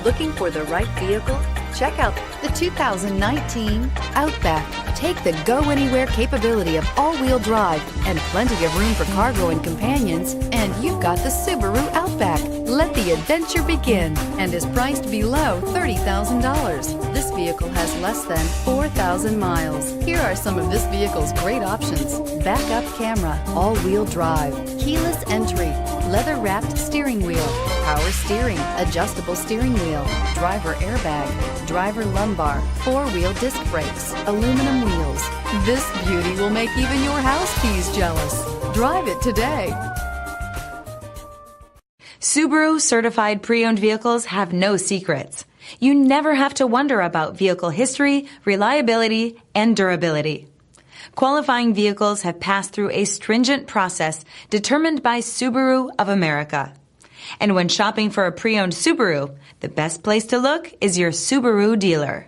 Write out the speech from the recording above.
Looking for the right vehicle? Check out the 2019 Outback. Take the go-anywhere capability of all-wheel drive and plenty of room for cargo and companions, and you've got the Subaru Outback. Let the adventure begin, and is priced below $30,000. This vehicle has less than 4,000 miles. Here are some of this vehicle's great options: backup camera, all-wheel drive, keyless entry, leather-wrapped steering wheel, power steering, adjustable steering wheel, driver airbag, driver lumbar, four-wheel disc brakes, aluminum wheels. This beauty will make even your house keys jealous. Drive it today. Subaru certified pre-owned vehicles have no secrets. You never have to wonder about vehicle history, reliability, and durability. Qualifying vehicles have passed through a stringent process determined by Subaru of America. And when shopping for a pre-owned Subaru, the best place to look is your Subaru dealer.